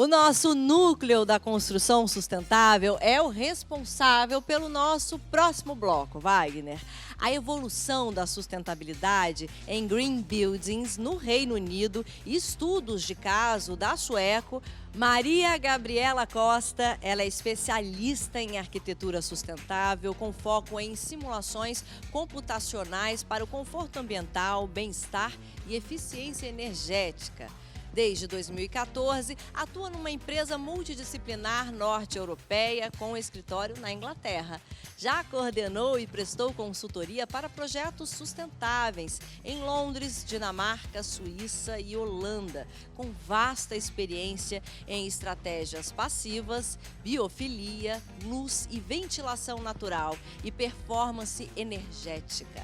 O nosso núcleo da construção sustentável é o responsável pelo nosso próximo bloco, Wagner. A evolução da sustentabilidade em green buildings no Reino Unido e estudos de caso da Sueco. Maria Gabriela Costa, ela é especialista em arquitetura sustentável com foco em simulações computacionais para o conforto ambiental, bem-estar e eficiência energética. Desde 2014, atua numa empresa multidisciplinar norte-europeia com escritório na Inglaterra. Já coordenou e prestou consultoria para projetos sustentáveis em Londres, Dinamarca, Suíça e Holanda, com vasta experiência em estratégias passivas, biofilia, luz e ventilação natural e performance energética.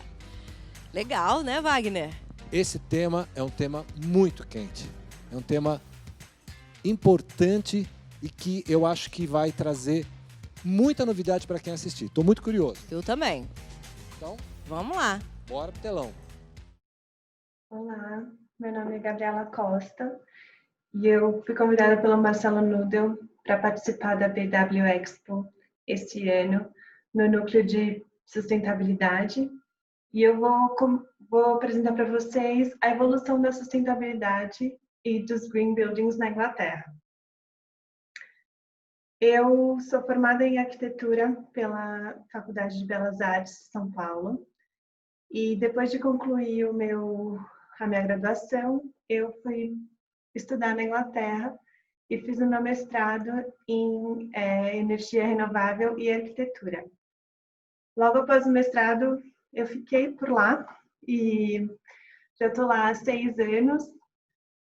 Legal, né, Wagner? Esse tema é um tema muito quente. É um tema importante e que eu acho que vai trazer muita novidade para quem assistir. Estou muito curioso. Eu também. Então, vamos lá. Bora pro telão. Olá, meu nome é Gabriela Costa e eu fui convidada pelo Marcelo Nudel para participar da BW Expo este ano no núcleo de sustentabilidade e eu vou apresentar para vocês a evolução da sustentabilidade e dos green buildings na Inglaterra. Eu sou formada em arquitetura pela Faculdade de Belas Artes de São Paulo e depois de concluir a minha graduação, eu fui estudar na Inglaterra e fiz o meu mestrado em energia renovável e arquitetura. Logo após o mestrado, eu fiquei por lá e já estou lá há 6 anos,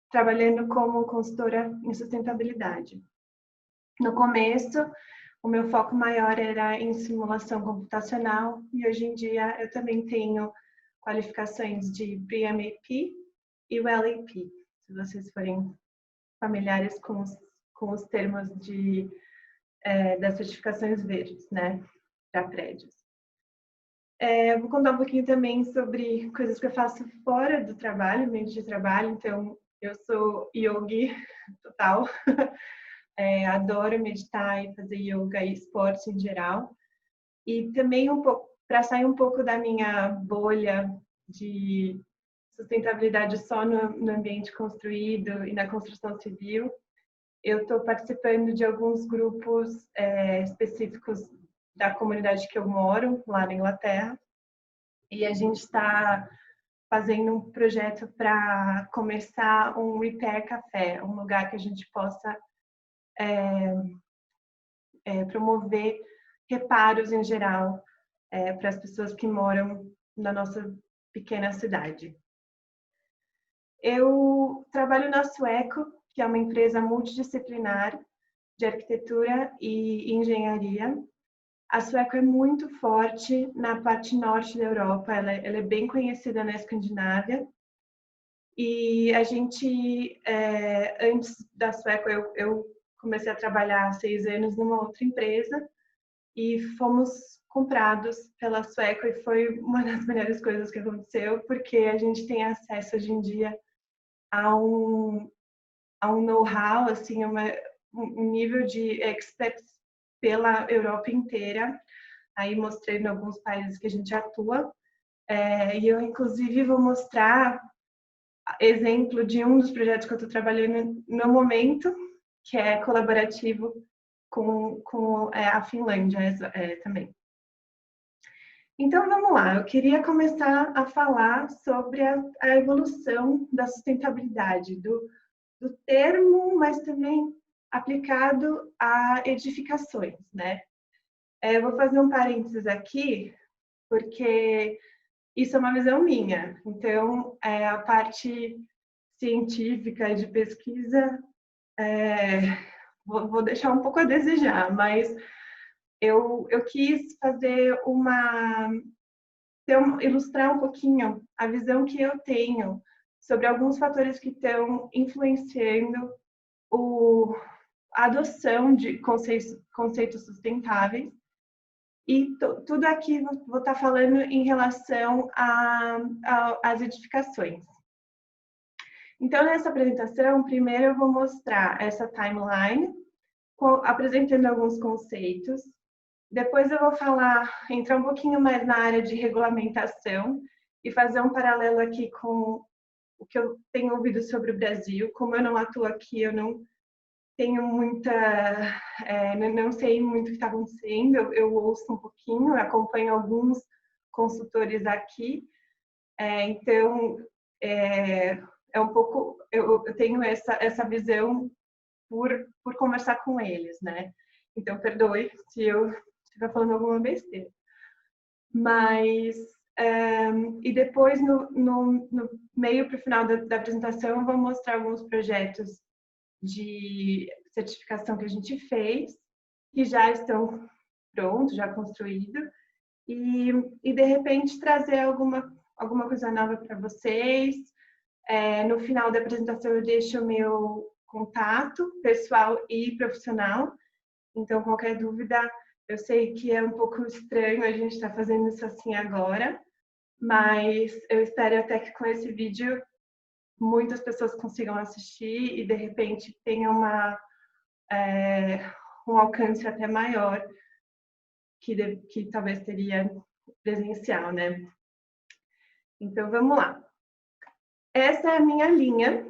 trabalhando como consultora em sustentabilidade. No começo, o meu foco maior era em simulação computacional e hoje em dia eu também tenho qualificações de BMAP e o LAP, se vocês forem familiares com os termos das certificações verdes, né, para prédios. Vou contar um pouquinho também sobre coisas que eu faço fora do trabalho, ambiente de trabalho. Então, eu sou yogi total, adoro meditar e fazer yoga e esportes em geral. E também para sair um pouco da minha bolha de sustentabilidade só no ambiente construído e na construção civil, eu estou participando de alguns grupos específicos da comunidade que eu moro, lá na Inglaterra, e a gente está fazendo um projeto para começar um repair café, um lugar que a gente possa promover reparos em geral para as pessoas que moram na nossa pequena cidade. Eu trabalho na Sueco, que é uma empresa multidisciplinar de arquitetura e engenharia. A Sueco é muito forte na parte norte da Europa, ela é bem conhecida na Escandinávia. E a gente, antes da Sueco, eu comecei a trabalhar há 6 anos numa outra empresa e fomos comprados pela Sueco e foi uma das melhores coisas que aconteceu, porque a gente tem acesso hoje em dia a um know-how, assim, um nível de experts pela Europa inteira. Aí mostrei em alguns países que a gente atua. E eu, inclusive, vou mostrar exemplo de um dos projetos que eu estou trabalhando no momento, que é colaborativo com a Finlândia também. Então, vamos lá. Eu queria começar a falar sobre a evolução da sustentabilidade, do termo, mas também aplicado a edificações, né? Eu vou fazer um parênteses aqui, porque isso é uma visão minha. Então, a parte científica de pesquisa, vou deixar um pouco a desejar, mas eu quis fazer ilustrar um pouquinho a visão que eu tenho sobre alguns fatores que estão influenciando a adoção de conceitos sustentáveis. E tudo aqui vou estar falando em relação às edificações. Então, nessa apresentação, primeiro eu vou mostrar essa timeline, apresentando alguns conceitos. Depois eu vou entrar um pouquinho mais na área de regulamentação e fazer um paralelo aqui com o que eu tenho ouvido sobre o Brasil. Como eu não atuo aqui, eu não tenho não sei muito o que está acontecendo. Eu ouço um pouquinho, acompanho alguns consultores aqui. Então, é um pouco, eu tenho essa visão por conversar com eles, né? Então, perdoe se eu estiver falando alguma besteira. Mas, e depois, no meio para o final da apresentação, eu vou mostrar alguns projetos de certificação que a gente fez, que já estão prontos, já construídos, e de repente trazer alguma coisa nova para vocês. No final da apresentação eu deixo o meu contato pessoal e profissional, então qualquer dúvida, eu sei que é um pouco estranho a gente estar fazendo isso assim agora, mas eu espero até que com esse vídeo muitas pessoas consigam assistir e de repente tenha um alcance até maior que talvez teria presencial, né? Então vamos lá. Essa é a minha linha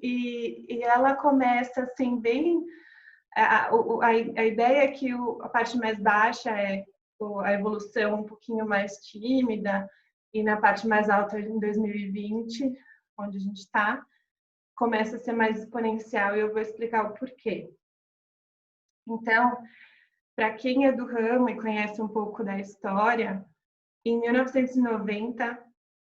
e ela começa assim bem. A ideia é que a parte mais baixa é a evolução um pouquinho mais tímida e na parte mais alta em 2020, onde a gente está, começa a ser mais exponencial e eu vou explicar o porquê. Então, para quem é do ramo e conhece um pouco da história, em 1990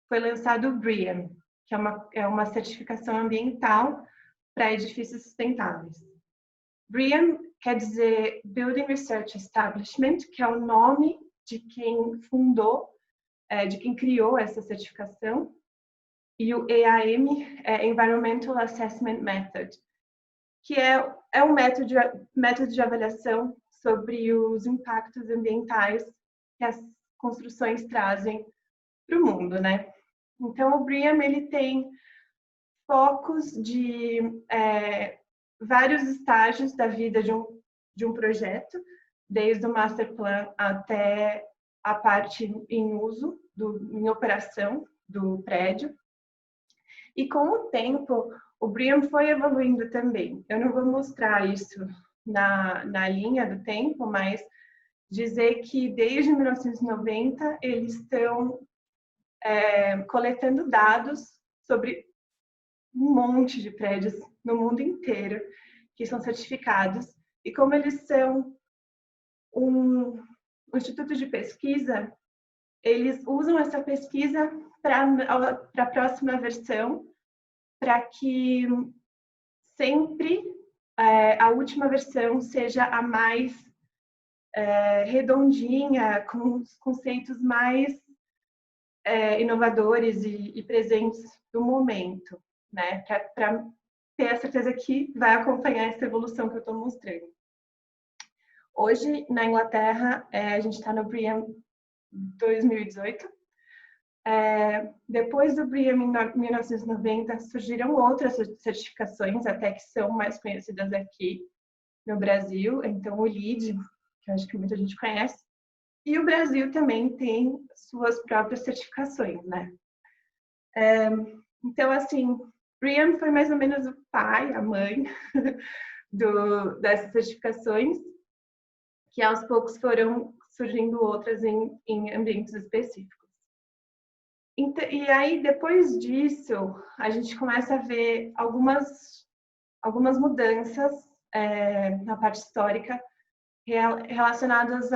foi lançado o BREEAM, que é uma certificação ambiental para edifícios sustentáveis. BREEAM quer dizer Building Research Establishment, que é o nome de quem fundou, de quem criou essa certificação, e o EAM é Environmental Assessment Method, que é um método de avaliação sobre os impactos ambientais que as construções trazem para o mundo, né? Então, o BREEAM ele tem focos de vários estágios da vida de um projeto, desde o master plan até a parte em uso, em operação do prédio. E com o tempo, o BREEAM foi evoluindo também. Eu não vou mostrar isso na linha do tempo, mas dizer que desde 1990 eles estão coletando dados sobre um monte de prédios no mundo inteiro que são certificados. E como eles são um instituto de pesquisa, eles usam essa pesquisa para a próxima versão, para que sempre a última versão seja a mais redondinha, com os conceitos mais inovadores e presentes do momento, né? Para ter a certeza que vai acompanhar essa evolução que eu estou mostrando. Hoje, na Inglaterra, a gente está no BREEAM 2018. Depois do BREEAM em 1990, surgiram outras certificações, até que são mais conhecidas aqui no Brasil. Então, o LEED, que eu acho que muita gente conhece, e o Brasil também tem suas próprias certificações, né? Então, assim, BREEAM foi mais ou menos o pai, a mãe dessas certificações, que aos poucos foram surgindo outras em ambientes específicos. E aí, depois disso, a gente começa a ver algumas mudanças na parte histórica relacionadas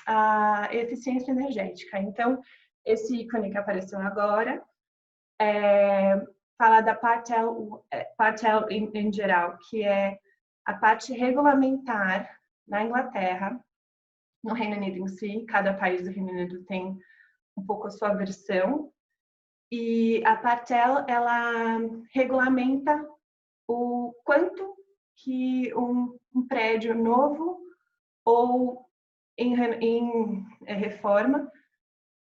à eficiência energética. Então, esse ícone que apareceu agora fala da parte L em geral, que é a parte regulamentar na Inglaterra, no Reino Unido em si. Cada país do Reino Unido tem um pouco a sua versão. E a parte L, ela regulamenta o quanto que um prédio novo ou em reforma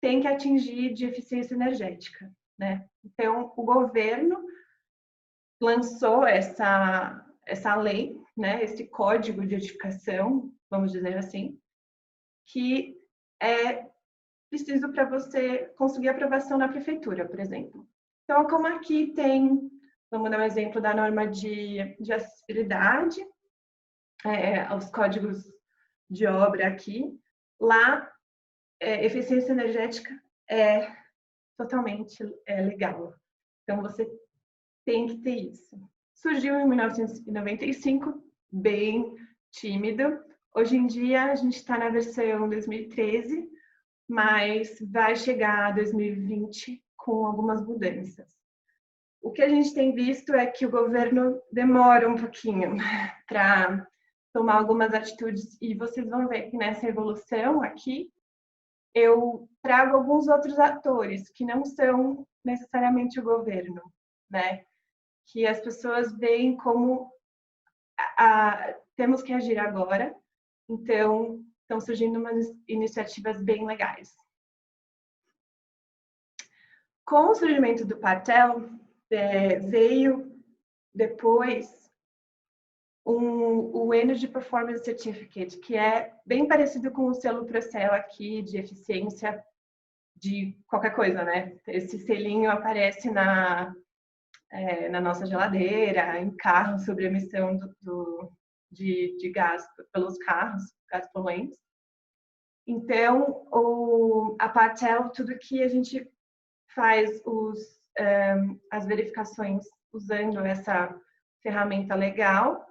tem que atingir de eficiência energética, né? Então, o governo lançou essa lei, né, esse código de edificação, vamos dizer assim, que é preciso para você conseguir aprovação na prefeitura, por exemplo. Então, como aqui tem, vamos dar um exemplo da norma de acessibilidade, os códigos de obra aqui, lá, eficiência energética é totalmente legal. Então, você tem que ter isso. Surgiu em 1995, bem tímido. Hoje em dia, a gente está na versão 2013, mas vai chegar 2020 com algumas mudanças. O que a gente tem visto é que o governo demora um pouquinho para tomar algumas atitudes, e vocês vão ver que nessa evolução aqui, eu trago alguns outros atores que não são necessariamente o governo, né? Que as pessoas veem como temos que agir agora, então estão surgindo umas iniciativas bem legais. Com o surgimento do Patel, veio depois o Energy Performance Certificate, que é bem parecido com o selo Procel aqui, de eficiência de qualquer coisa, né? Esse selinho aparece na nossa geladeira, em carros, sobre emissão de gás pelos carros, gás poluentes. Então, a Patel, tudo que a gente faz as verificações usando essa ferramenta legal,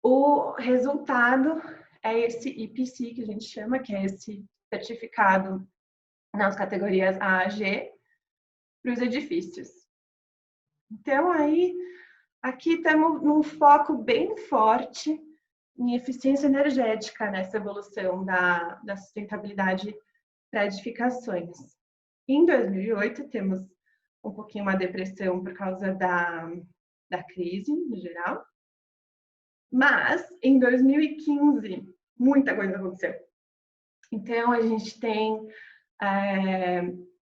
o resultado é esse EPC, que a gente chama, que é esse certificado nas categorias A a G, para os edifícios. Então, aí, aqui estamos num foco bem forte em eficiência energética nessa evolução da sustentabilidade para edificações. Em 2008, temos um pouquinho uma depressão por causa da crise, no geral. Mas, em 2015, muita coisa aconteceu. Então, a gente tem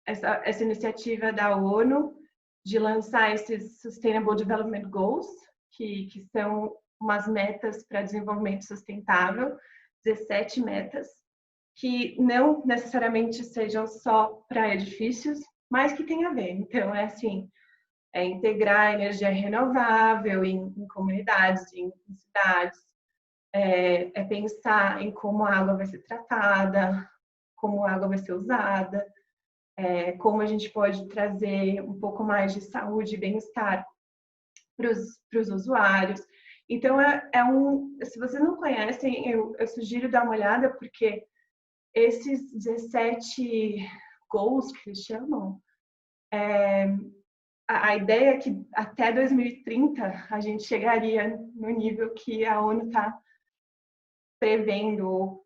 essa iniciativa da ONU de lançar esses Sustainable Development Goals, que são umas metas para desenvolvimento sustentável, 17 metas, que não necessariamente sejam só para edifícios, mas que tem a ver. Então, é assim, integrar a energia renovável em comunidades, em cidades, pensar em como a água vai ser tratada, como a água vai ser usada, como a gente pode trazer um pouco mais de saúde e bem-estar para os usuários. Então, se vocês não conhecem, eu sugiro dar uma olhada, porque esses 17 goals que eles chamam, a ideia é que até 2030 a gente chegaria no nível que a ONU está prevendo, ou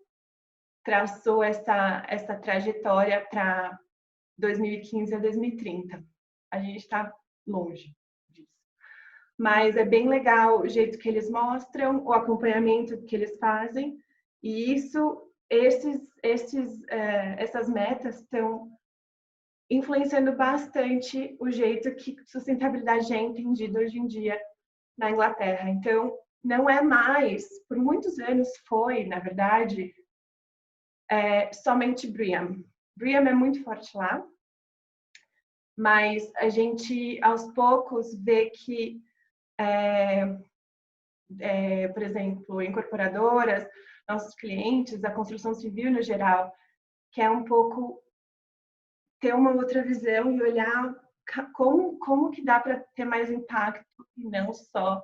traçou essa trajetória para 2015 a 2030. A gente está longe disso. Mas é bem legal o jeito que eles mostram, o acompanhamento que eles fazem, e essas metas estão influenciando bastante o jeito que sustentabilidade é entendida hoje em dia na Inglaterra. Então, não é mais, por muitos anos foi, na verdade, somente BREEAM. BREEAM é muito forte lá, mas a gente, aos poucos, vê que, por exemplo, incorporadoras, nossos clientes, a construção civil no geral, quer um pouco ter uma outra visão e olhar como que dá para ter mais impacto e não só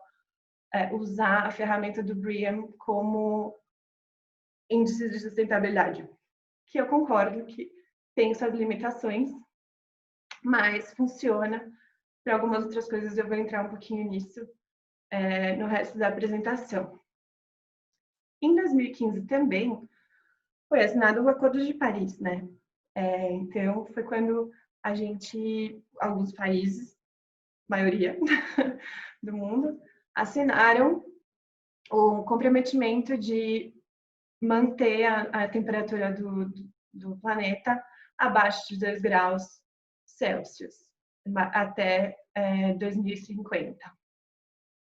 usar a ferramenta do BREEAM como índice de sustentabilidade. Que eu concordo que tem suas limitações, mas funciona. Para algumas outras coisas eu vou entrar um pouquinho nisso no resto da apresentação. Em 2015 também foi assinado o Acordo de Paris, né? Então, foi quando alguns países, maioria do mundo, assinaram o comprometimento de manter a temperatura do planeta abaixo de 2 graus Celsius até 2050.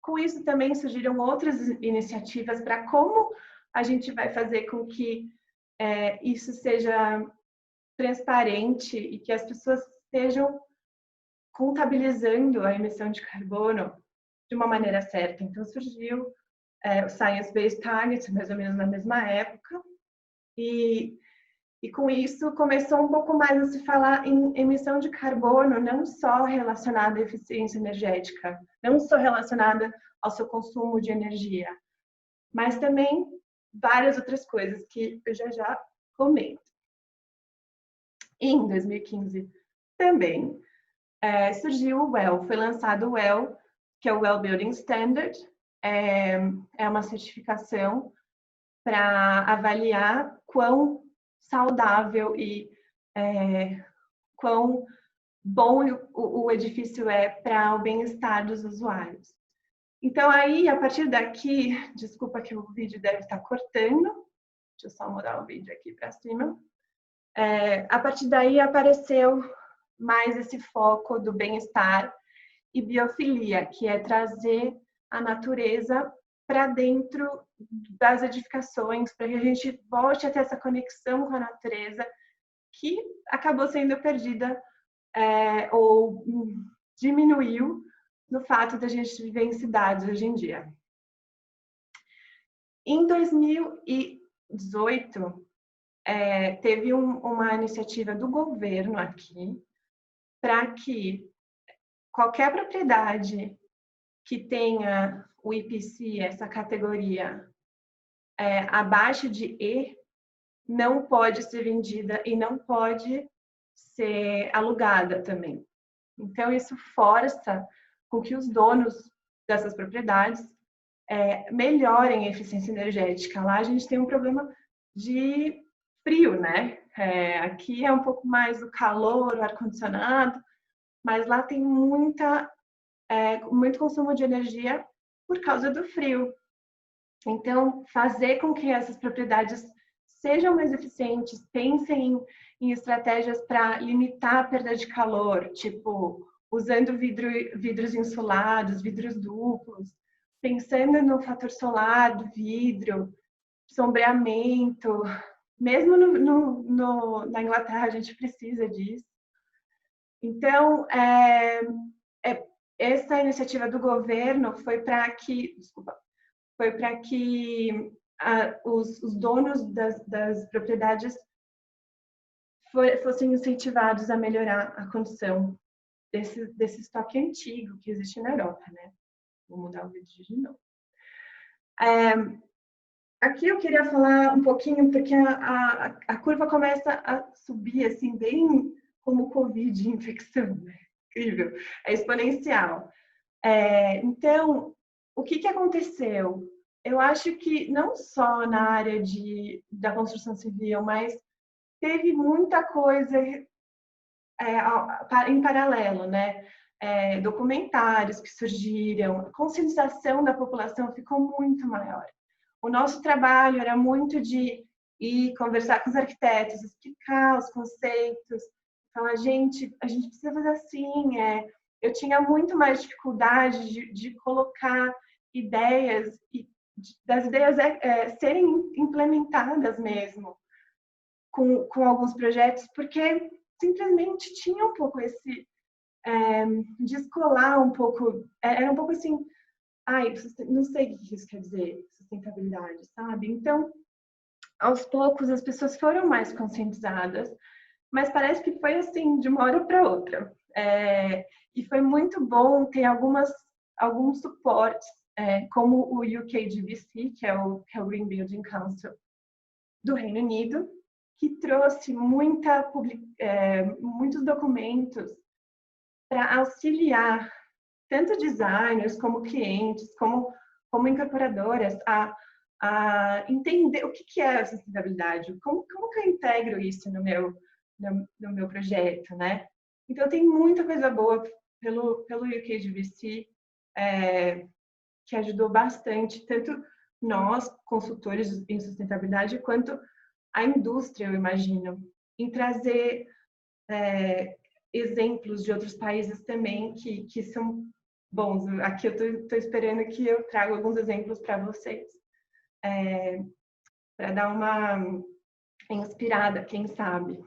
com isso também surgiram outras iniciativas para como a gente vai fazer com que isso seja transparente e que as pessoas estejam contabilizando a emissão de carbono de uma maneira certa. Então, surgiu o Science Based Targets, mais ou menos na mesma época, e com isso começou um pouco mais a se falar em emissão de carbono, não só relacionada à eficiência energética, não só relacionada ao seu consumo de energia, mas também várias outras coisas que eu já comento. Em 2015 também surgiu o WELL, foi lançado o WELL, que é o Well Building Standard, é uma certificação para avaliar quão saudável e quão bom o edifício é para o bem-estar dos usuários. Então, aí, a partir daqui, desculpa que o vídeo deve estar cortando, deixa eu só mudar o vídeo aqui para cima. A partir daí apareceu mais esse foco do bem-estar e biofilia, que é trazer a natureza para dentro das edificações, para que a gente volte a ter essa conexão com a natureza que acabou sendo perdida ou diminuiu no fato da gente viver em cidades hoje em dia. Em 2018, teve uma iniciativa do governo aqui para que qualquer propriedade que tenha o IPC, essa categoria, abaixo de E, não pode ser vendida e não pode ser alugada também. Então, isso força com que os donos dessas propriedades melhorem a eficiência energética. Lá a gente tem um problema de frio, né? Aqui é um pouco mais o calor, o ar-condicionado, mas lá tem muito consumo de energia por causa do frio. Então, fazer com que essas propriedades sejam mais eficientes, pensem em estratégias para limitar a perda de calor, tipo, usando vidros insulados, vidros duplos, pensando no fator solar do vidro, sombreamento. Mesmo na Inglaterra, a gente precisa disso. Então, essa iniciativa do governo foi para que os donos das propriedades fossem incentivados a melhorar a condição desse estoque antigo que existe na Europa, né? Vou mudar o vídeo de novo. Aqui eu queria falar um pouquinho, porque a curva começa a subir, assim, bem como Covid, infecção, né? Incrível, é exponencial. Então, o que aconteceu? Eu acho que não só na área da construção civil, mas teve muita coisa em paralelo, né? Documentários que surgiram, a conscientização da população ficou muito maior. O nosso trabalho era muito de ir conversar com os arquitetos, explicar os conceitos, falar, a gente precisa fazer assim. Eu tinha muito mais dificuldade de colocar ideias e das ideias serem implementadas mesmo com alguns projetos, porque simplesmente tinha um pouco esse descolar um pouco, era um pouco assim, não sei o que isso quer dizer, sustentabilidade, sabe? Então, aos poucos as pessoas foram mais conscientizadas, mas parece que foi assim, de uma hora para outra. E foi muito bom ter alguns suportes, como o UKGBC, que é o Green Building Council do Reino Unido, que trouxe muitos documentos para auxiliar tanto designers como clientes, como incorporadoras a entender o que é a sustentabilidade, como que eu integro isso no meu projeto, né? Então, tem muita coisa boa pelo UKGBC, que ajudou bastante, tanto nós, consultores em sustentabilidade, quanto a indústria, eu imagino, em trazer exemplos de outros países também que são bons. Aqui eu estou esperando que eu traga alguns exemplos para vocês, para dar uma inspirada, quem sabe.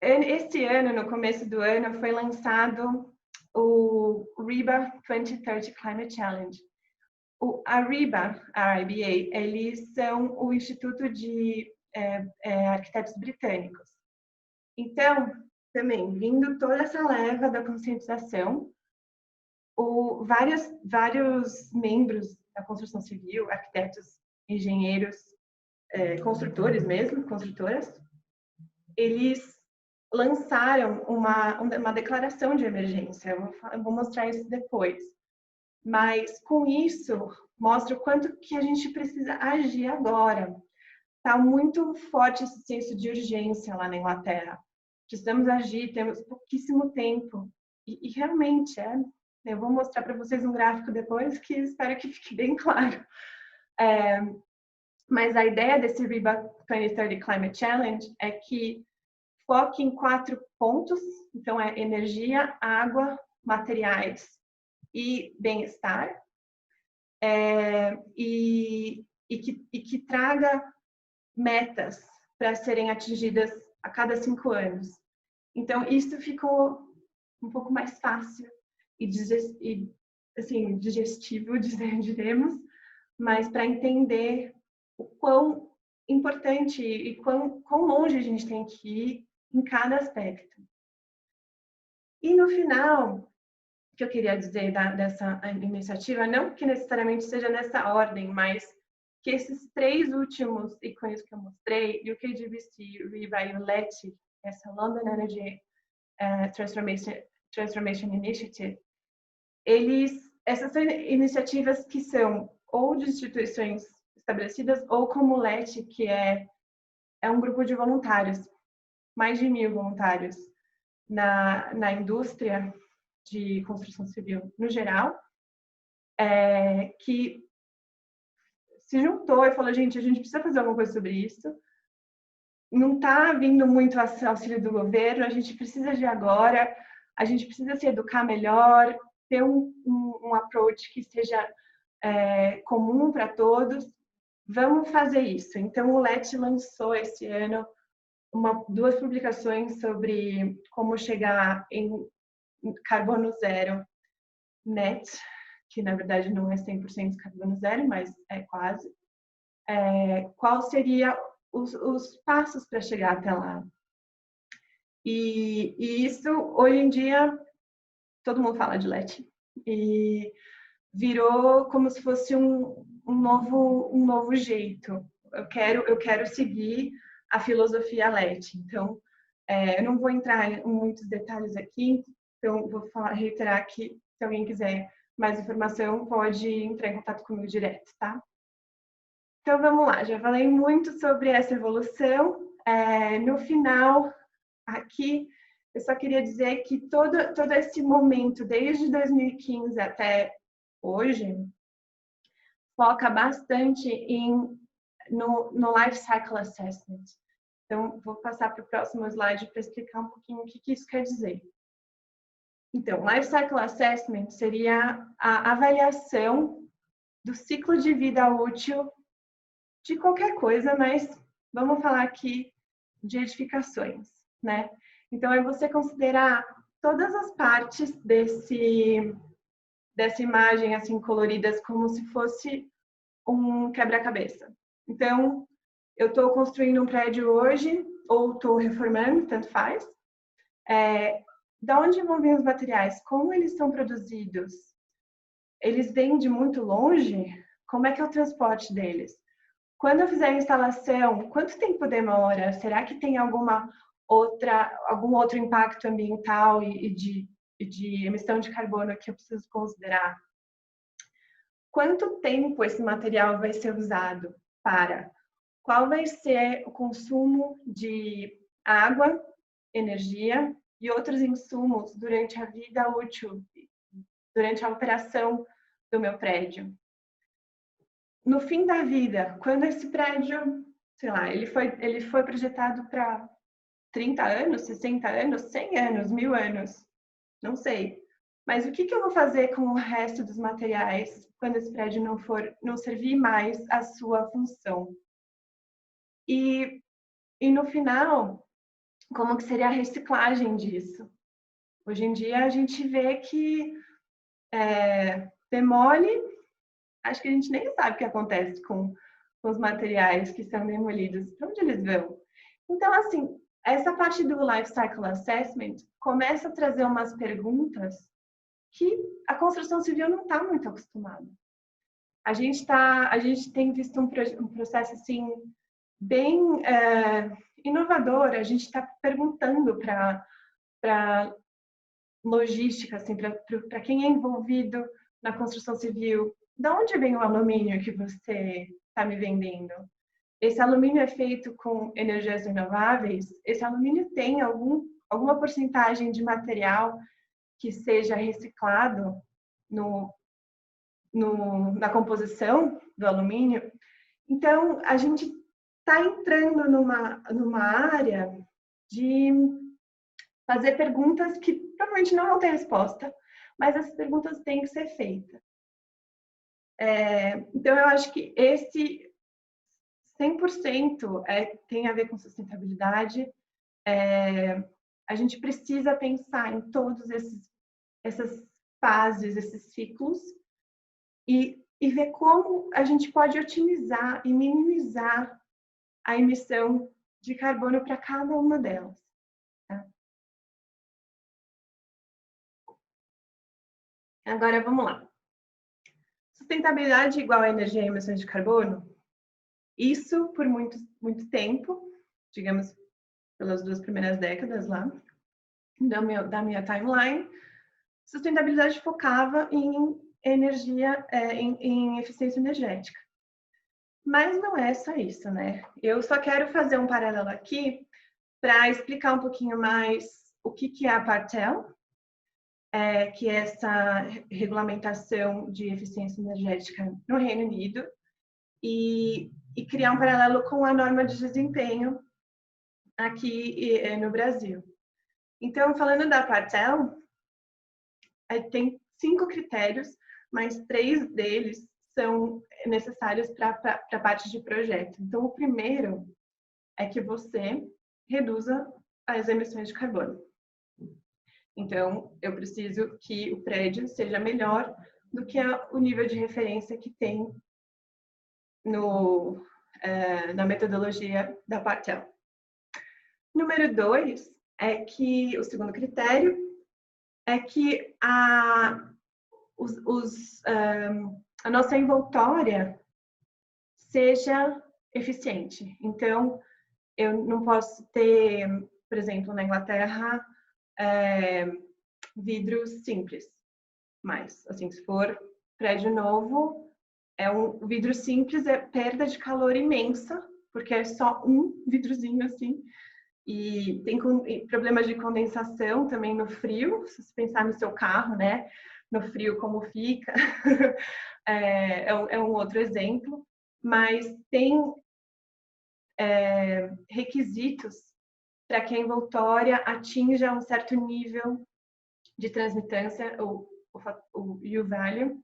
Este ano, no começo do ano, foi lançado o RIBA 2030 Climate Challenge. A RIBA, eles são o Instituto de Arquitetos Britânicos. Então, também, vindo toda essa leva da conscientização, vários membros da construção civil, arquitetos, engenheiros, construtores mesmo, construtoras, eles lançaram uma declaração de emergência. Eu vou mostrar isso depois. Mas, com isso, mostra o quanto que a gente precisa agir agora. Está muito forte esse senso de urgência lá na Inglaterra. Precisamos agir, temos pouquíssimo tempo. E realmente, eu vou mostrar para vocês um gráfico depois que espero que fique bem claro. Mas a ideia desse RIBA 2030 Climate Challenge é que foque em 4 pontos. Então, é energia, água, materiais e bem-estar. E que traga metas para serem atingidas a cada 5 anos. Então, isso ficou um pouco mais fácil e assim, digestivo, diremos, mas para entender o quão importante e quão longe a gente tem que ir em cada aspecto. E no final, o que eu queria dizer dessa iniciativa, não que necessariamente seja nessa ordem, mas que esses 3 últimos ícones que eu mostrei, o KGBC, RIBA e o LETI, essa London Energy Transformation Initiative, essas são iniciativas que são ou de instituições estabelecidas ou como o LETI, que é um grupo de voluntários, mais de 1.000 voluntários na indústria de construção civil no geral, que se juntou e falou, gente, a gente precisa fazer alguma coisa sobre isso. Não está vindo muito auxílio do governo, a gente precisa de agora, a gente precisa se educar melhor, ter um approach que seja comum para todos. Vamos fazer isso. Então, o LET lançou esse ano 2 publicações sobre como chegar em carbono zero net, que na verdade não é 100% carbono zero, mas é quase. Qual seria os passos para chegar até lá? E isso, hoje em dia, todo mundo fala de LET. E virou como se fosse um novo jeito. Eu quero seguir a filosofia LET. Então, eu não vou entrar em muitos detalhes aqui, então vou reiterar que se alguém quiser mais informação, pode entrar em contato comigo direto, tá? Então, vamos lá. Já falei muito sobre essa evolução. No final, aqui, eu só queria dizer que todo esse momento, desde 2015 até hoje, foca bastante no Life Cycle Assessment. Então, vou passar para o próximo slide para explicar um pouquinho o que isso quer dizer. Então, Life Cycle Assessment seria a avaliação do ciclo de vida útil de qualquer coisa, mas vamos falar aqui de edificações, né? Então, é você considerar todas as partes dessa imagem, assim, coloridas, como se fosse um quebra-cabeça. Então, eu estou construindo um prédio hoje, ou estou reformando, tanto faz. Da onde vão vir os materiais? Como eles são produzidos? Eles vêm de muito longe? Como é que é o transporte deles? Quando eu fizer a instalação, quanto tempo demora? Será que tem algum outro impacto ambiental e de emissão de carbono que eu preciso considerar? Quanto tempo esse material vai ser usado para? Qual vai ser o consumo de água, energia e outros insumos durante a vida útil, durante a operação do meu prédio? No fim da vida, quando esse prédio, sei lá, ele foi projetado para 30 anos, 60 anos, 100 anos, 1000 anos, não sei. Mas o que eu vou fazer com o resto dos materiais quando esse prédio não servir mais a sua função? E no final, como que seria a reciclagem disso? Hoje em dia a gente vê que demole, acho que a gente nem sabe o que acontece com os materiais que são demolidos, para onde eles vão. Então, assim, essa parte do Life Cycle Assessment começa a trazer umas perguntas que a construção civil não está muito acostumada. A gente tem visto um processo assim bem inovador. A gente está perguntando para logística, assim, para quem é envolvido na construção civil, de onde vem o alumínio que você está me vendendo? Esse alumínio é feito com energias renováveis? Esse alumínio tem alguma porcentagem de material que seja reciclado na composição do alumínio? Então, a gente está entrando numa área de fazer perguntas que provavelmente não vão ter resposta, mas essas perguntas têm que ser feitas. Então, eu acho que esse 100% tem a ver com sustentabilidade. A gente precisa pensar em todos essas fases, esses ciclos, e ver como a gente pode otimizar e minimizar a emissão de carbono para cada uma delas. Tá? Agora, vamos lá. Sustentabilidade igual a energia e emissões de carbono? Isso por muito, muito tempo, digamos, pelas 2 primeiras décadas lá, da minha timeline, sustentabilidade focava em energia, em eficiência energética. Mas não é só isso, né? Eu só quero fazer um paralelo aqui para explicar um pouquinho mais o que é a Part-L, que é essa regulamentação de eficiência energética no Reino Unido, e criar um paralelo com a norma de desempenho aqui no Brasil. Então, falando da Part-L, tem 5 critérios, mas 3 deles são necessários para a parte de projeto. Então, o primeiro é que você reduza as emissões de carbono. Então, eu preciso que o prédio seja melhor do que o nível de referência que tem na metodologia da Part-L. Número 2 é que o segundo critério é que a nossa envoltória seja eficiente. Então, eu não posso ter, por exemplo, na Inglaterra, vidro simples. Mas, assim, se for prédio novo, um vidro simples, é perda de calor imensa, porque é só um vidrozinho assim. E tem problemas de condensação também no frio, se você pensar no seu carro, né? No frio, como fica. é um outro exemplo. Mas tem requisitos para que a envoltória atinja um certo nível de transmitância, o U-value,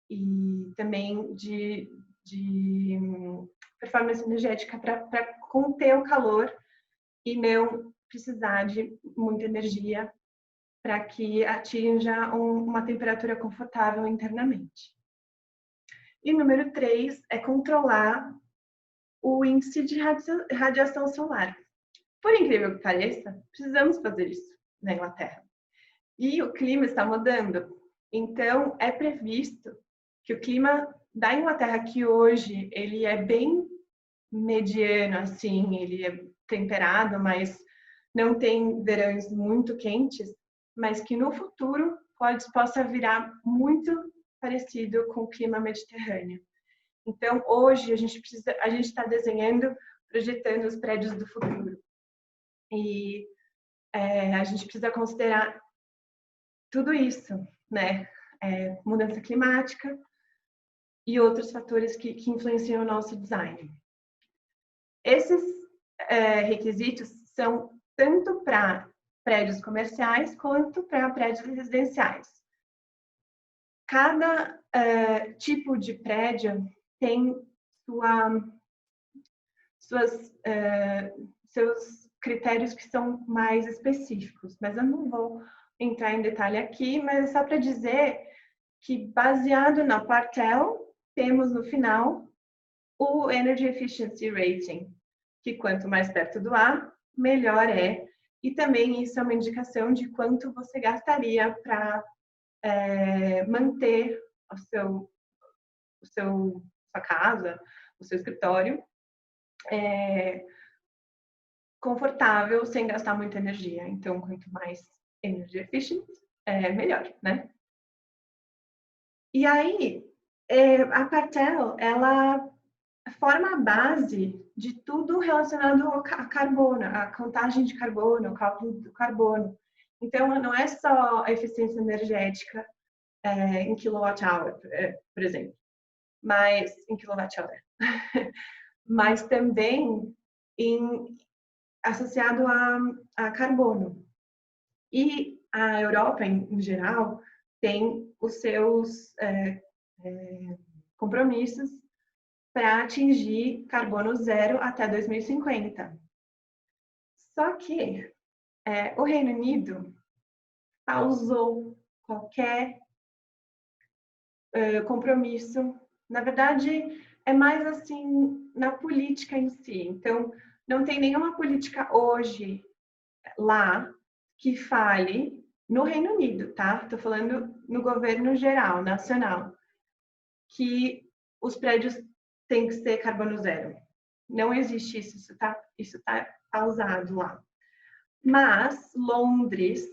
e também de performance energética para conter o calor e não precisar de muita energia para que atinja uma temperatura confortável internamente. E número 3 é controlar o índice de radiação solar. Por incrível que pareça, precisamos fazer isso na Inglaterra. E o clima está mudando. Então, é previsto que o clima da Inglaterra, que hoje ele é bem mediano, assim, ele é temperado, mas não tem verões muito quentes, mas que no futuro possa virar muito parecido com o clima mediterrâneo. Então, hoje a gente está desenhando, projetando os prédios do futuro. E a gente precisa considerar tudo isso, né? Mudança climática e outros fatores que influenciam o nosso design. Esses requisitos são tanto para prédios comerciais quanto para prédios residenciais. Cada tipo de prédio tem seus critérios que são mais específicos, mas eu não vou entrar em detalhe aqui, mas é só para dizer que, baseado na Quartel, temos no final o Energy Efficiency Rating, que quanto mais perto do A, melhor é. E também isso é uma indicação de quanto você gastaria para manter sua casa, o seu escritório confortável, sem gastar muita energia. Então, quanto mais energy efficient, melhor, né? E aí, a Quartel, ela forma a base de tudo relacionado a carbono, a contagem de carbono, o cálculo do carbono. Então, não é só a eficiência energética em kilowatt-hour, por exemplo, mas em kilowatt-hora, mas também associado a carbono. E a Europa, em geral, tem os seus compromissos para atingir carbono zero até 2050. Só que o Reino Unido pausou qualquer compromisso. Na verdade, é mais assim na política em si. Então, não tem nenhuma política hoje lá que fale no Reino Unido, tá? Estou falando no governo geral, nacional, que os prédios têm que ser carbono zero. Não existe isso, isso tá pausado lá. Mas Londres,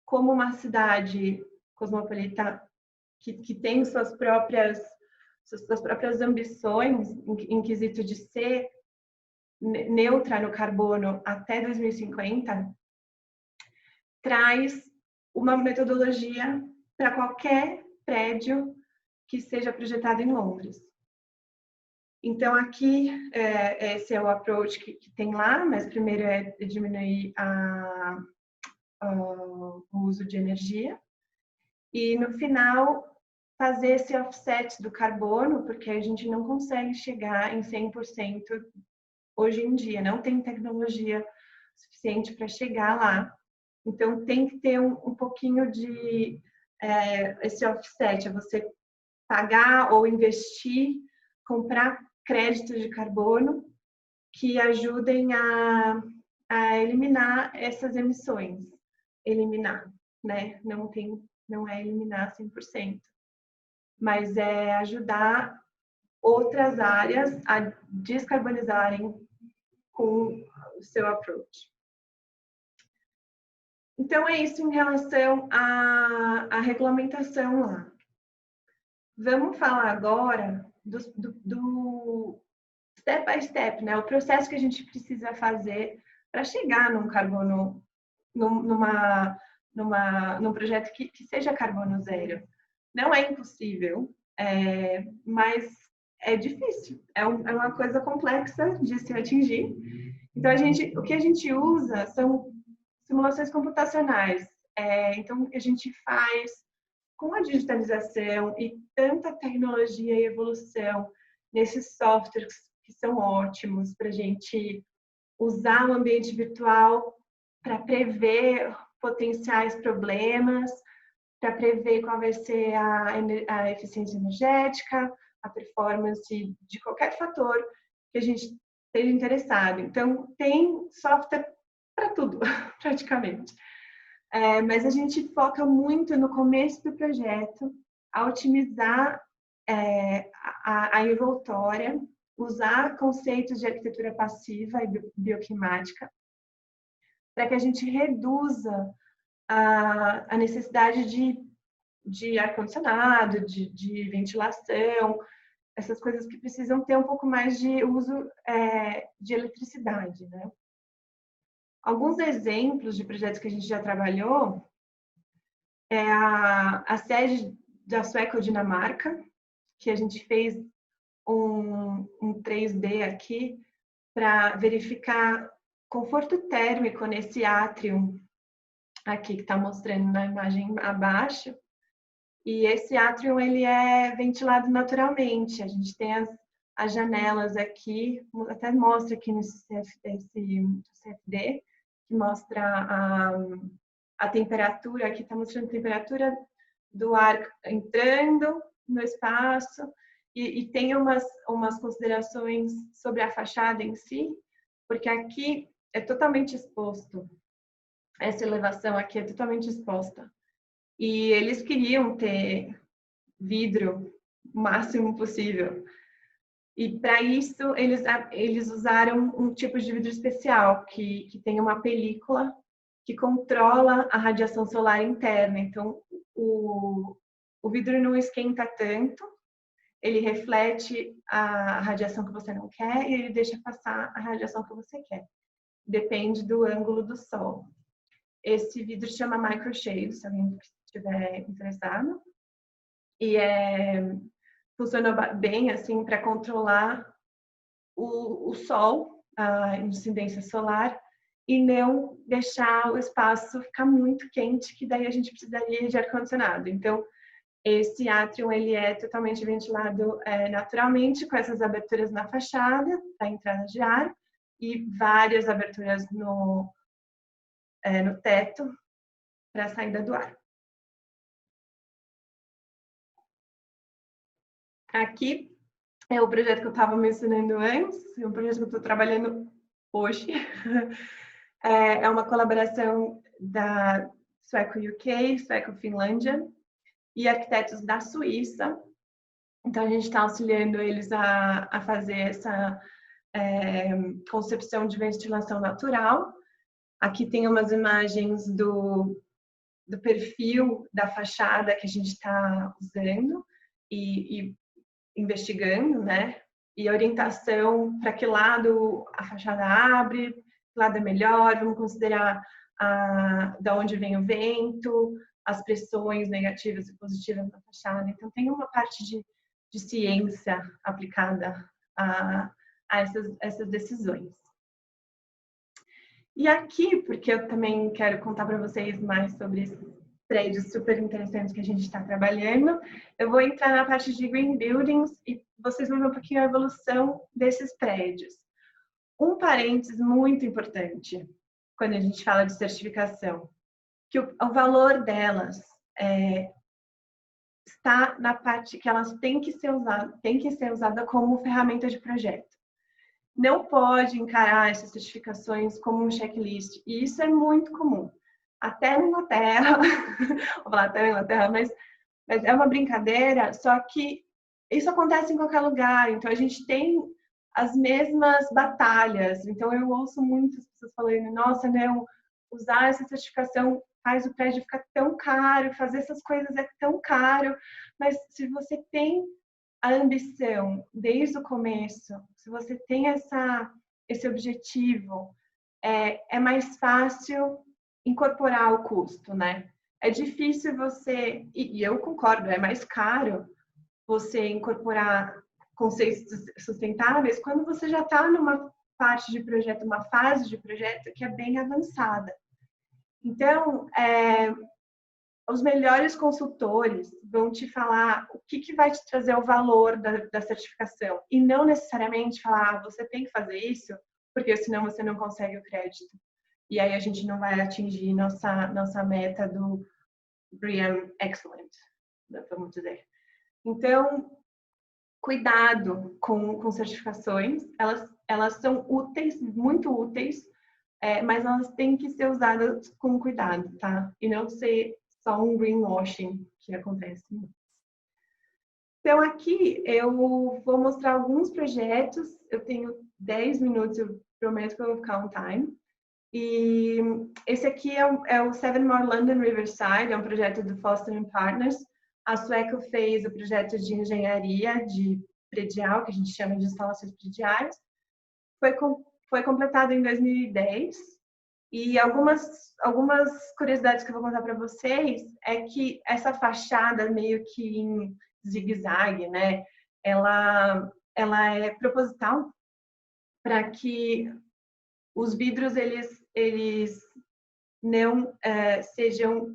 como uma cidade cosmopolita que tem suas próprias ambições em quesito de ser neutra no carbono até 2050, traz uma metodologia para qualquer prédio que seja projetado em Londres. Então, aqui, esse é o approach que tem lá, mas primeiro é diminuir o uso de energia. E, no final, fazer esse offset do carbono, porque a gente não consegue chegar em 100% hoje em dia, não tem tecnologia suficiente para chegar lá. Então, tem que ter um pouquinho de esse offset, é você pagar ou investir, comprar créditos de carbono que ajudem a eliminar essas emissões. Eliminar, né? Não é eliminar 100%, mas é ajudar outras áreas a descarbonizarem com o seu approach. Então, é isso em relação à regulamentação lá. Vamos falar agora do step by step, né? O processo que a gente precisa fazer para chegar num carbono, num projeto que seja carbono zero. Não é impossível, mas é difícil. É uma coisa complexa de se atingir. Então, o que a gente usa são simulações computacionais. Então, o que a gente faz com a digitalização e tanta tecnologia e evolução nesses softwares que são ótimos para a gente usar o ambiente virtual para prever potenciais problemas, para prever qual vai ser a eficiência energética, a performance de qualquer fator que a gente esteja interessado. Então, tem software para tudo, praticamente. Mas a gente foca muito no começo do projeto, a otimizar a envoltória, usar conceitos de arquitetura passiva e bioclimática, para que a gente reduza a necessidade de ar-condicionado, de ventilação, essas coisas que precisam ter um pouco mais de uso de eletricidade, né? Alguns exemplos de projetos que a gente já trabalhou é a sede da Sueco Dinamarca, que a gente fez um 3D aqui para verificar conforto térmico nesse átrio aqui que está mostrando na imagem abaixo. E esse átrio ele é ventilado naturalmente. A gente tem as janelas aqui, até mostra aqui nesse CFD, que mostra a temperatura, aqui está mostrando a temperatura do ar entrando no espaço, e tem umas considerações sobre a fachada em si, porque aqui é totalmente exposto, essa elevação aqui é totalmente exposta. E eles queriam ter vidro o máximo possível. E para isso, eles usaram um tipo de vidro especial, que tem uma película que controla a radiação solar interna. Então, o vidro não esquenta tanto, ele reflete a radiação que você não quer e ele deixa passar a radiação que você quer. Depende do ângulo do sol. Esse vidro se chama microshade, se alguém estiver interessado. E funciona bem assim para controlar o sol, a incidência solar, e não deixar o espaço ficar muito quente, que daí a gente precisaria de ar-condicionado. Então, esse átrio ele é totalmente ventilado naturalmente, com essas aberturas na fachada, para entrada de ar, e várias aberturas no teto, para a saída do ar. Aqui é o projeto que eu estava mencionando antes, é um projeto que eu estou trabalhando hoje. É uma colaboração da Sueco UK, Sueco Finlândia e arquitetos da Suíça. Então, a gente está auxiliando eles a fazer essa concepção de ventilação natural. Aqui tem umas imagens do perfil da fachada que a gente está usando e investigando, né? E orientação para que lado a fachada abre, que lado é melhor, vamos considerar da onde vem o vento, as pressões negativas e positivas na fachada. Então, tem uma parte de ciência aplicada a essas decisões. E aqui, porque eu também quero contar para vocês mais sobre esses prédios super interessantes que a gente está trabalhando, eu vou entrar na parte de Green Buildings e vocês vão ver um pouquinho a evolução desses prédios. Um parênteses muito importante quando a gente fala de certificação, que o valor delas está na parte que elas têm que ser usada como ferramenta de projeto. Não pode encarar essas certificações como um checklist, e isso é muito comum. Até na Inglaterra, vou falar até na Inglaterra, mas é uma brincadeira, só que isso acontece em qualquer lugar, então a gente tem as mesmas batalhas. Então eu ouço muitas pessoas falando, nossa, não, usar essa certificação faz o prédio ficar tão caro, fazer essas coisas é tão caro, mas se você tem a ambição desde o começo, se você tem esse objetivo, é mais fácil incorporar o custo, né? É difícil você, e eu concordo, é mais caro você incorporar conceitos sustentáveis quando você já está numa parte de projeto, uma fase de projeto que é bem avançada. Então, os melhores consultores vão te falar o que vai te trazer o valor da certificação e não necessariamente falar, você tem que fazer isso, porque senão você não consegue o crédito. E aí a gente não vai atingir nossa meta do BREEAM Excellent, vamos dizer. Então, cuidado com certificações, elas são úteis, muito úteis, mas elas têm que ser usadas com cuidado, tá? E não ser só um greenwashing que acontece. Então, aqui eu vou mostrar alguns projetos. Eu tenho 10 minutos, eu prometo que eu vou ficar on time. E esse aqui é o Seven More London Riverside, é um projeto do Foster & Partners. A Sueco fez o projeto de engenharia de predial, que a gente chama de instalações prediais. Foi completado em 2010. E algumas curiosidades que eu vou contar para vocês é que essa fachada meio que em zigue-zague, né? Ela é proposital para que os vidros eles não sejam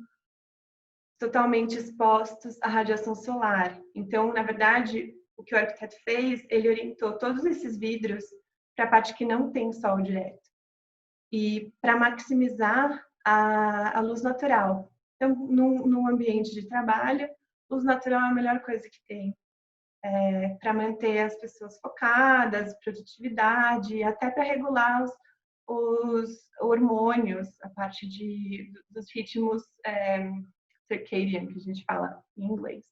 totalmente expostos à radiação solar. Então, na verdade, o que o arquiteto fez, ele orientou todos esses vidros para a parte que não tem sol direto e para maximizar a luz natural. Então, no ambiente de trabalho, luz natural é a melhor coisa que tem para manter as pessoas focadas, produtividade, até para regular os hormônios, a parte dos ritmos circadian, que a gente fala em inglês.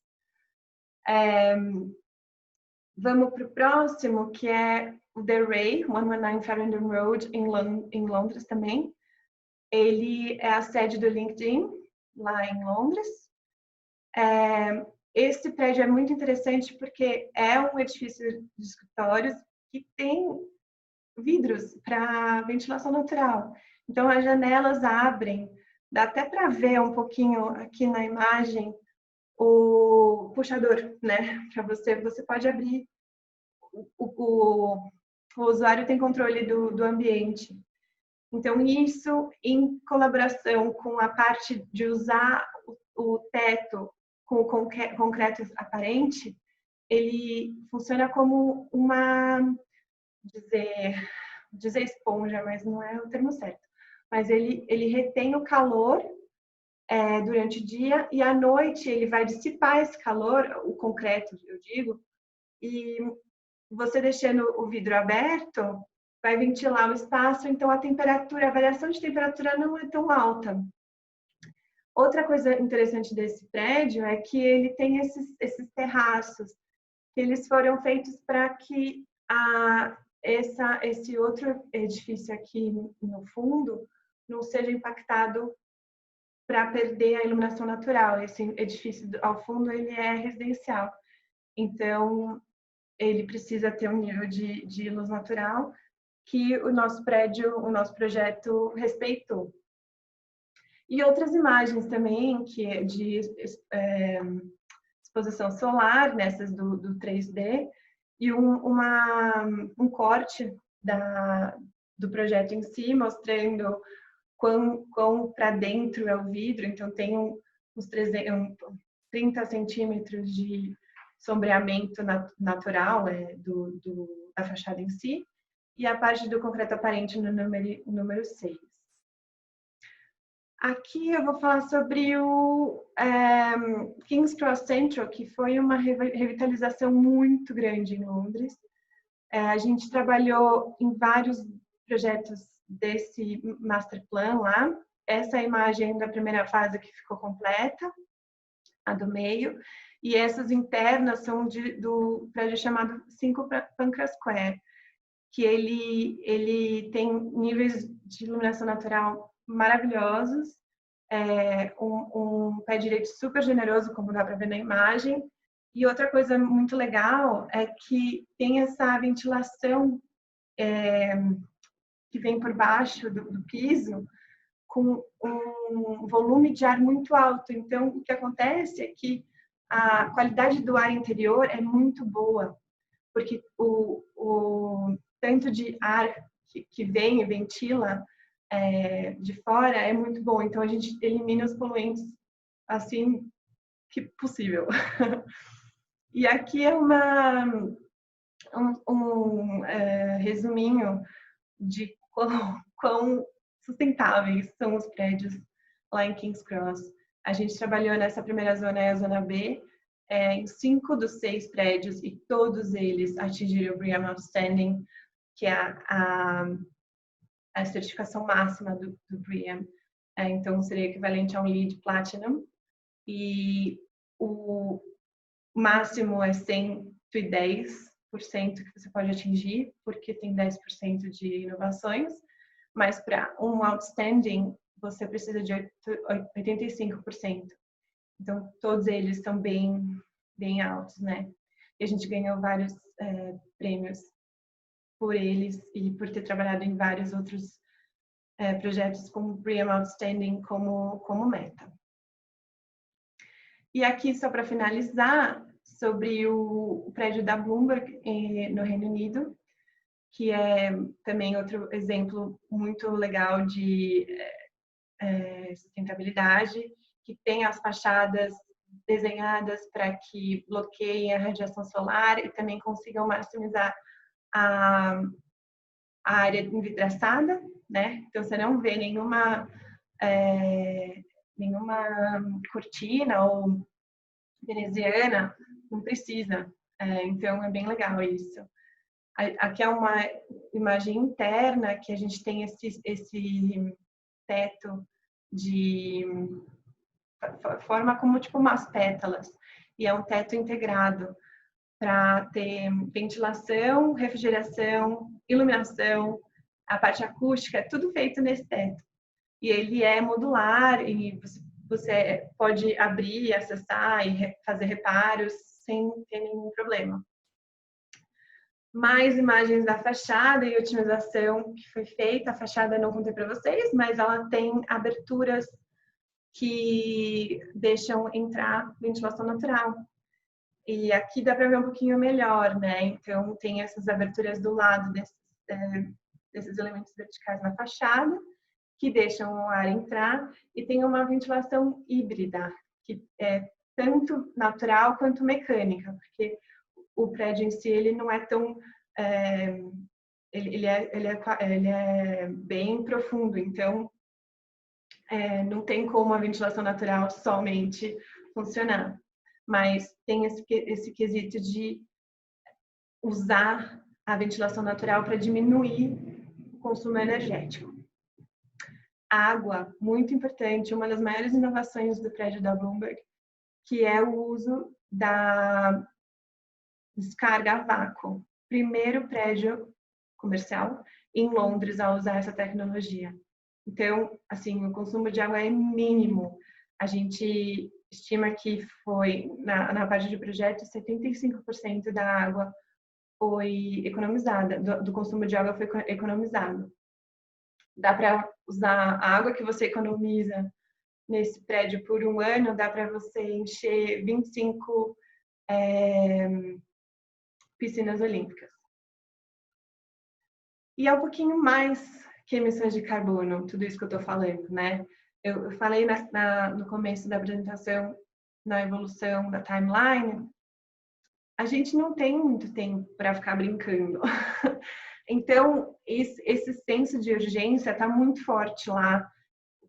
Vamos para o próximo, que é o The Ray, 119 Farringdon Road, em Londres também. Ele é a sede do LinkedIn, lá em Londres. Esse prédio é muito interessante porque é um edifício de escritórios que tem vidros para ventilação natural. Então, as janelas abrem, dá até para ver um pouquinho aqui na imagem o puxador, né? Para você pode abrir. O usuário tem controle do ambiente. Então, isso em colaboração com a parte de usar o teto com o concreto aparente, ele funciona como uma, dizer esponja, mas não é o termo certo. Mas ele retém o calor durante o dia e à noite ele vai dissipar esse calor, o concreto, eu digo, e você deixando o vidro aberto, vai ventilar o espaço, então a variação de temperatura não é tão alta. Outra coisa interessante desse prédio é que ele tem esses terraços, que eles foram feitos para que esse outro edifício aqui no fundo não seja impactado para perder a iluminação natural. Esse edifício ao fundo ele é residencial, então ele precisa ter um nível de luz natural que o nosso projeto respeitou. E outras imagens também, que é de exposição solar, nessas do 3D, e um corte do projeto em si, mostrando quão para dentro é o vidro. Então, tem uns 30 centímetros de sombreamento natural da fachada em si, e a parte do concreto aparente no número 6. Aqui eu vou falar sobre o King's Cross Central, que foi uma revitalização muito grande em Londres. A gente trabalhou em vários projetos desse master plan lá. Essa é a imagem da primeira fase que ficou completa, a do meio. E essas internas são do prédio chamado 5 Pancras Square, que ele tem níveis de iluminação natural maravilhosos, um pé direito super generoso, como dá para ver na imagem. E outra coisa muito legal é que tem essa ventilação que vem por baixo do piso, com um volume de ar muito alto. Então, o que acontece é que a qualidade do ar interior é muito boa, porque o tanto de ar que vem e ventila de fora é muito bom. Então, a gente elimina os poluentes assim que possível. E aqui é um resuminho de quão sustentáveis são os prédios lá em King's Cross. A gente trabalhou nessa primeira zona, a zona B, em 5 dos 6 prédios, e todos eles atingiram o BREEAM Outstanding, que é a certificação máxima do BREEAM. Então, seria equivalente a um LEED Platinum. E o máximo é 110% que você pode atingir, porque tem 10% de inovações. Mas para um Outstanding, você precisa de 85%. Então, todos eles estão bem altos, né? E a gente ganhou vários prêmios por eles e por ter trabalhado em vários outros projetos com BREEAM Outstanding como meta. E aqui, só para finalizar, sobre o prédio da Bloomberg no Reino Unido, que é também outro exemplo muito legal de sustentabilidade, que tem as fachadas desenhadas para que bloqueiem a radiação solar e também consigam maximizar a área envidraçada, né? Então, você não vê nenhuma cortina ou veneziana, não precisa. Então, é bem legal isso. Aqui é uma imagem interna que a gente tem esse teto de forma como tipo umas pétalas, e é um teto integrado para ter ventilação, refrigeração, iluminação, a parte acústica, é tudo feito nesse teto. E ele é modular e você pode abrir, acessar e fazer reparos sem ter nenhum problema. Mais imagens da fachada e otimização que foi feita. A fachada eu não contei para vocês, mas ela tem aberturas que deixam entrar ventilação natural. E aqui dá para ver um pouquinho melhor, né? Então, tem essas aberturas do lado desses elementos verticais na fachada, que deixam o ar entrar, e tem uma ventilação híbrida, que é tanto natural quanto mecânica, porque o prédio em si ele não é tão ele é bem profundo, então não tem como a ventilação natural somente funcionar, mas tem esse quesito de usar a ventilação natural para diminuir o consumo energético. Água, muito importante, uma das maiores inovações do prédio da Bloomberg, que é o uso da descarga a vácuo. Primeiro prédio comercial em Londres a usar essa tecnologia. Então, assim, o consumo de água é mínimo. A gente estima que foi, na parte de projeto, 75% da água foi economizada, do consumo de água foi economizado. Dá para usar a água que você economiza nesse prédio por um ano, dá para você encher 25 piscinas olímpicas. E é um pouquinho mais que emissões de carbono, tudo isso que eu estou falando, né? Eu falei no começo da apresentação, na evolução da timeline, a gente não tem muito tempo para ficar brincando. Então, esse senso de urgência está muito forte lá.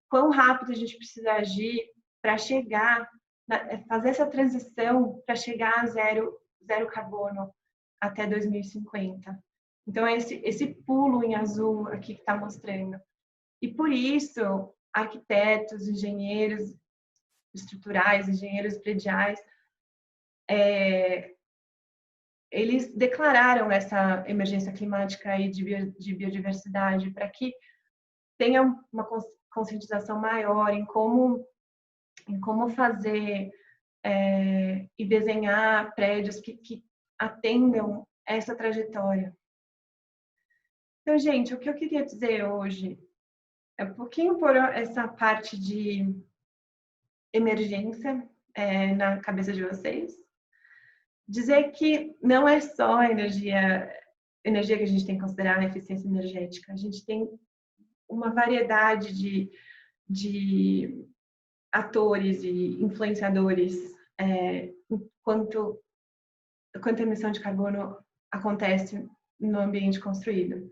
Quão rápido a gente precisa agir para chegar, fazer essa transição para chegar a zero carbono até 2050. Então, é esse pulo em azul aqui que está mostrando. E por isso, arquitetos, engenheiros estruturais, engenheiros prediais, eles declararam essa emergência climática e de biodiversidade para que tenha uma conscientização maior em como fazer e desenhar prédios que atendam essa trajetória. Então, gente, o que eu queria dizer hoje é um pouquinho por essa parte de emergência na cabeça de vocês. Dizer que não é só a energia que a gente tem que considerar na eficiência energética. A gente tem uma variedade de atores e influenciadores quanto a emissão de carbono acontece no ambiente construído.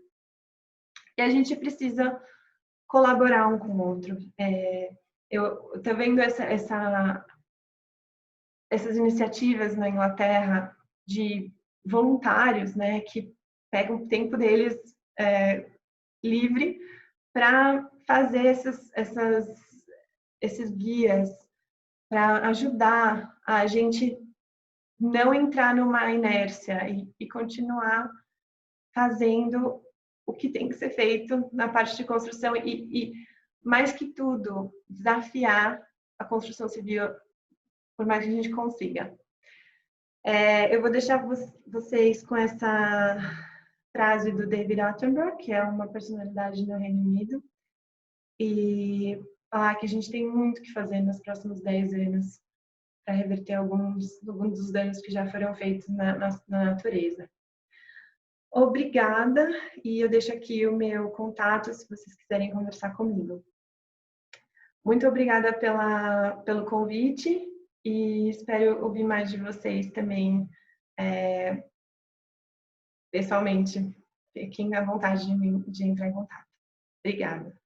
E a gente precisa colaborar um com o outro. Eu estou vendo essas iniciativas na Inglaterra de voluntários, né, que pegam o tempo deles livre para fazer esses guias, para ajudar a gente não entrar numa inércia e continuar fazendo o que tem que ser feito na parte de construção e mais que tudo, desafiar a construção civil por mais que a gente consiga. Eu vou deixar vocês com essa frase do David Attenborough, que é uma personalidade no Reino Unido, e falar que a gente tem muito que fazer nos próximos 10 anos para reverter alguns dos danos que já foram feitos na natureza. Obrigada, e eu deixo aqui o meu contato se vocês quiserem conversar comigo. Muito obrigada pelo convite e espero ouvir mais de vocês também pessoalmente. Fiquem à vontade de entrar em contato. Obrigada.